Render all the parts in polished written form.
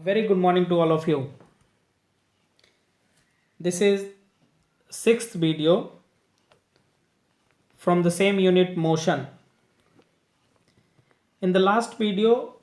Very good morning to all of you. This is sixth video from the same unit motion. In the last video,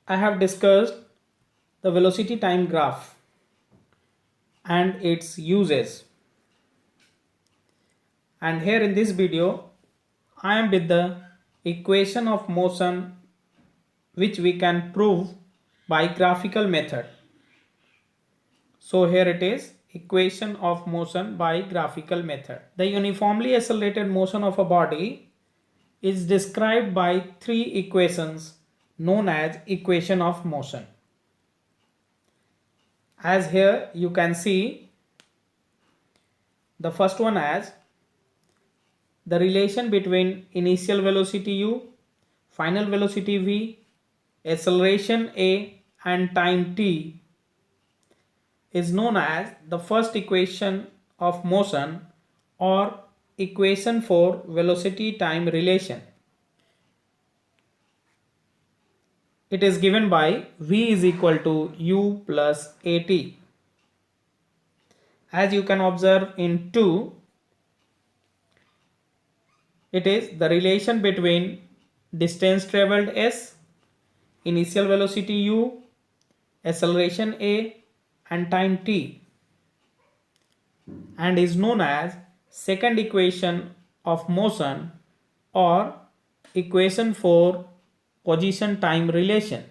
I have discussed the velocity time graph and its uses. And here in this video, I am with the equation of motion which we can prove by graphical method. So here it is, equation of motion by graphical method. The uniformly accelerated motion of a body is described by three equations known as equation of motion. As here you can see the first one as the relation between initial velocity u, final velocity v, acceleration a and time t is known as the first equation of motion or equation for velocity time relation. It is given by v is equal to u plus at. As you can observe in 2, it is the relation between distance traveled s, initial velocity u, acceleration a and time t, and is known as second equation of motion or equation for position time relation,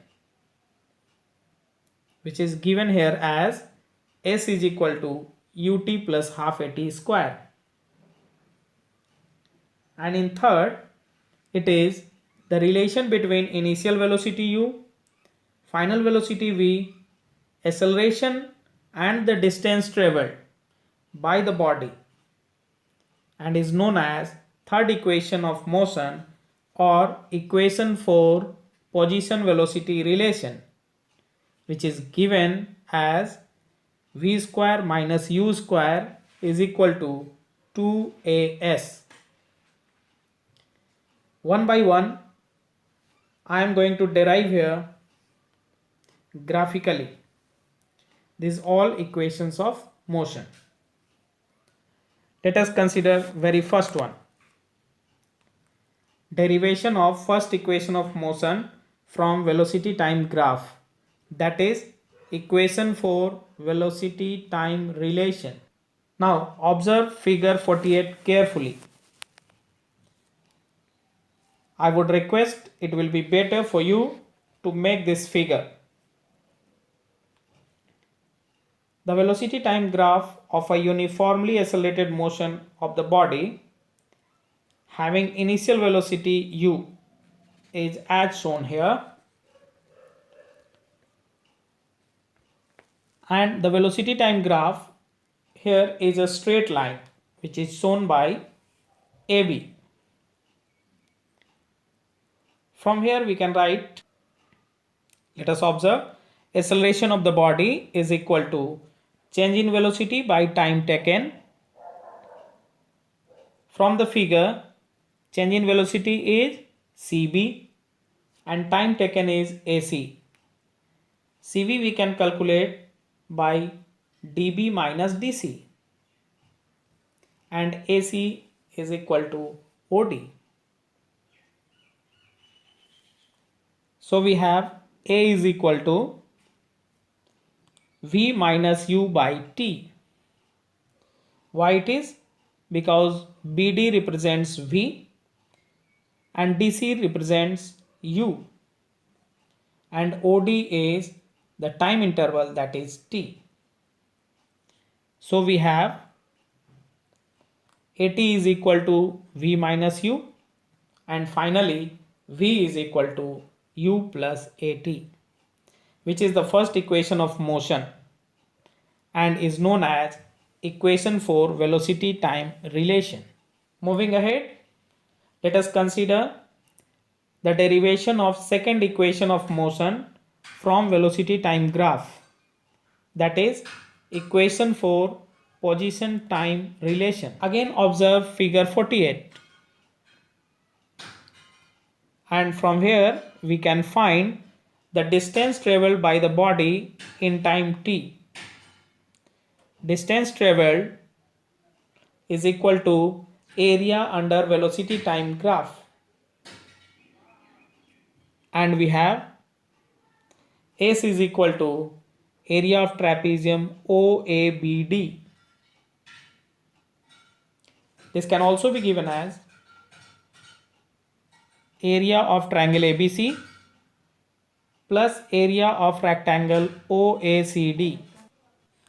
which is given here as s is equal to ut plus half at square. And in third, it is the relation between initial velocity u, final velocity v, acceleration and the distance traveled by the body, and is known as third equation of motion or equation for position velocity relation, which is given as v square minus u square is equal to 2as. One by one I am going to derive here graphically these all equations of motion. Let us consider very first one. Derivation of first equation of motion from velocity time graph, that is equation for velocity time relation. Now observe figure 48 carefully. I would request it will be better for you to make this figure. The velocity time graph of a uniformly accelerated motion of the body having initial velocity u is as shown here, and the velocity time graph here is a straight line which is shown by AB. From here we can write, let us observe, acceleration of the body is equal to change in velocity by time taken. From the figure, change in velocity is CB and time taken is AC. CV we can calculate by dB minus DC, and AC is equal to OD. So we have A is equal to V minus U by T. Why it is? Because BD represents V and DC represents U, and OD is the time interval, that is T. So we have AT is equal to V minus U, and finally V is equal to U plus AT, which is the first equation of motion and is known as equation for velocity time relation. Moving ahead, let us consider the derivation of second equation of motion from velocity time graph, that is equation for position time relation. Again observe figure 48, and from here we can find the distance traveled by the body in time t. Distance traveled is equal to area under velocity time graph, and we have S is equal to area of trapezium OABD. This can also be given as area of triangle ABC plus area of rectangle OACD.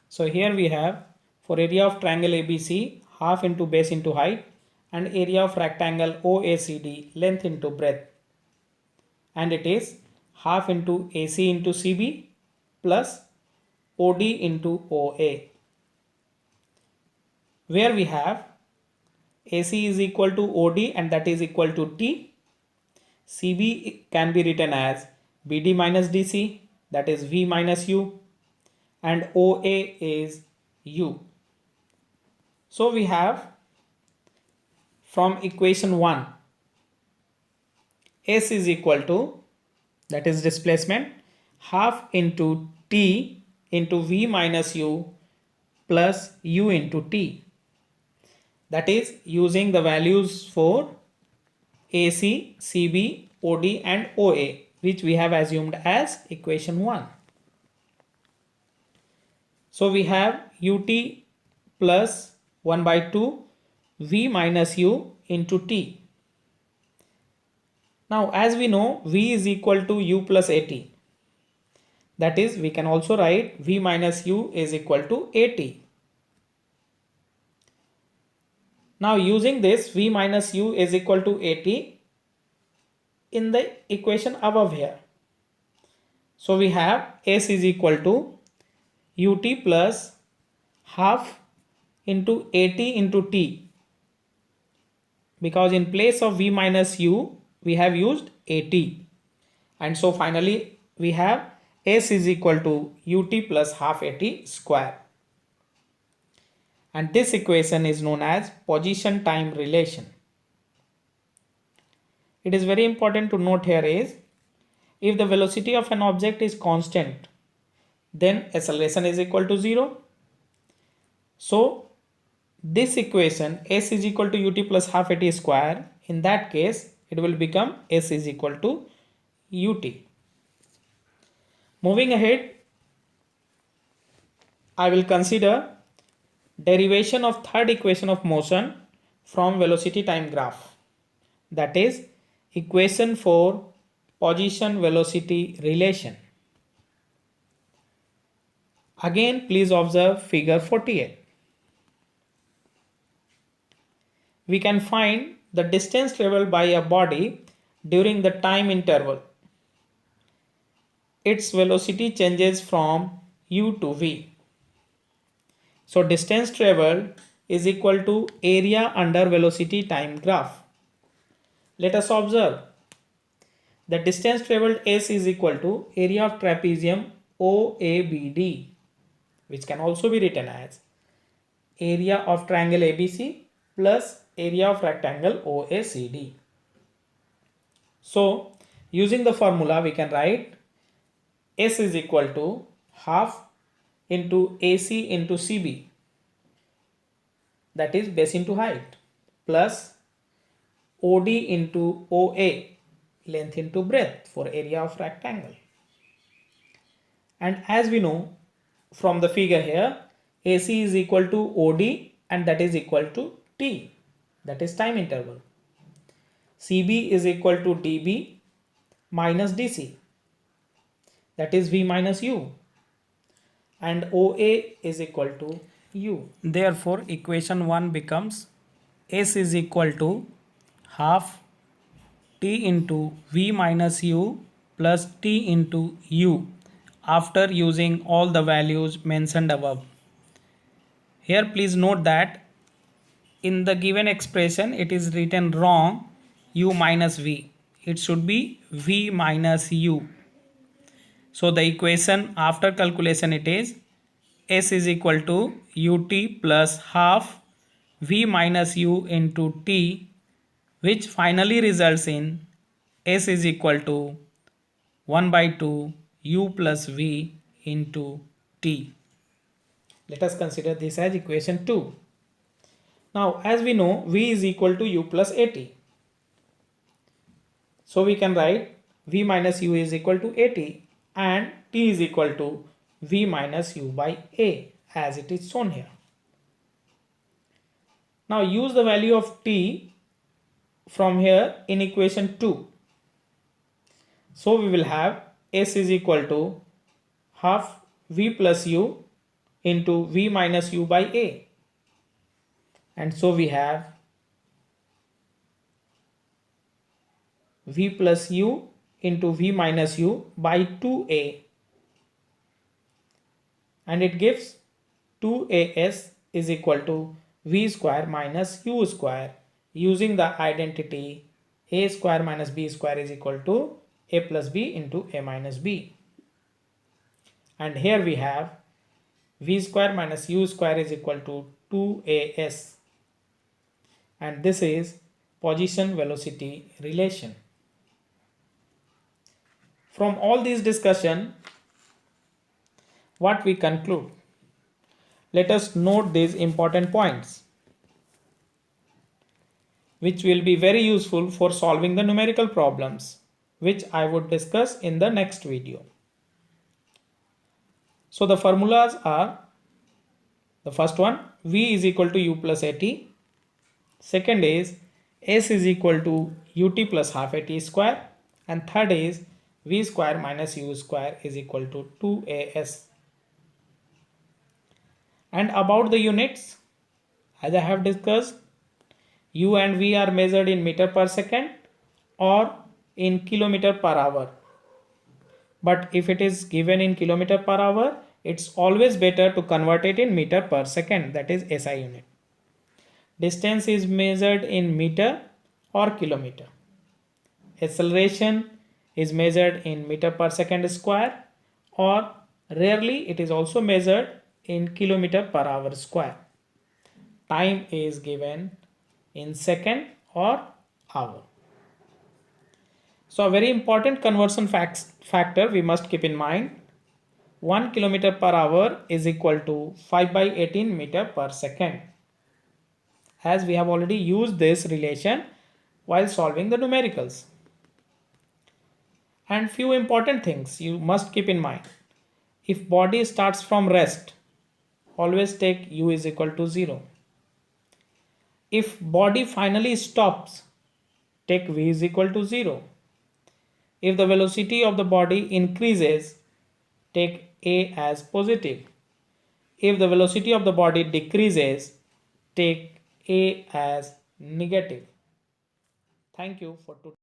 So here we have, for area of triangle ABC, half into base into height, and area of rectangle OACD, length into breadth, and it is half into AC into CB plus OD into OA, where we have AC is equal to OD and that is equal to T. CB can be written as BD minus DC, that is V minus U, and OA is U. So we have from equation 1, S is equal to, that is displacement, half into T into V minus U plus U into T. That is using the values for AC, CB, OD and OA, which we have assumed as equation 1. So we have UT plus 1 by 2 V minus U into T. Now as we know, V is equal to U plus AT. That is, we can also write V minus U is equal to AT. Now using this, V minus U is equal to AT in the equation above here. So we have S is equal to UT plus half into AT into T, because in place of V minus U we have used AT, and so finally we have S is equal to UT plus half AT square, and this equation is known as position time relation. It is very important to note here is, if the velocity of an object is constant, then acceleration is equal to 0. So this equation S is equal to UT plus half AT square, in that case it will become S is equal to UT. Moving ahead, I will consider derivation of third equation of motion from velocity time graph, that is equation for position velocity relation. Again please observe figure 48. We can find the distance traveled by a body during the time interval. Its velocity changes from U to V. So distance traveled is equal to area under velocity time graph. Let us observe the distance traveled S is equal to area of trapezium OABD, which can also be written as area of triangle ABC plus area of rectangle OACD. So using the formula we can write S is equal to half into AC into CB, that is base into height, plus OD into OA, length into breadth, for area of rectangle. And as we know from the figure here, AC is equal to OD and that is equal to T, that is time interval. CB is equal to DB minus DC, that is V minus U, and OA is equal to U. Therefore equation 1 becomes S is equal to half T into V minus U plus T into U after using all the values mentioned above. Here please note that in the given expression it is written wrong, U minus V. It should be V minus U. So the equation after calculation it is S is equal to UT plus half V minus U into T, which finally results in S is equal to 1 by 2 u plus v into t. Let us consider this as equation 2. Now as we know, v is equal to u plus at. So we can write v minus u is equal to at and t is equal to v minus u by a as it is shown here. Now use the value of t from here in equation 2. So we will have s is equal to half v plus u into v minus u by a. And so we have v plus u into v minus u by 2a. And it gives 2as is equal to v square minus u square, using the identity a square minus b square is equal to a plus b into a minus b. And here we have v square minus u square is equal to 2as. And this is position velocity relation. From all this discussion, what we conclude? Let us note these important points, which will be very useful for solving the numerical problems, which I would discuss in the next video. So the formulas are: the first one, v is equal to u plus at. Second is s is equal to ut plus half at square. And third is v square minus u square is equal to 2as. And about the units, as I have discussed, u and v are measured in meter per second or in kilometer per hour. But if it is given in kilometer per hour, it's always better to convert it in meter per second, that is SI unit. Distance is measured in meter or kilometer. Acceleration is measured in meter per second square, or rarely it is also measured in kilometer per hour square. Time is given in second or hour. So a very important conversion factor we must keep in mind: 1 kilometer per hour is equal to 5 by 18 meter per second, as we have already used this relation while solving the numericals. And few important things you must keep in mind: if body starts from rest, always take u is equal to 0. If body finally stops, take v is equal to 0. If the velocity of the body increases, take a as positive. If the velocity of the body decreases, take a as negative. Thank you for today.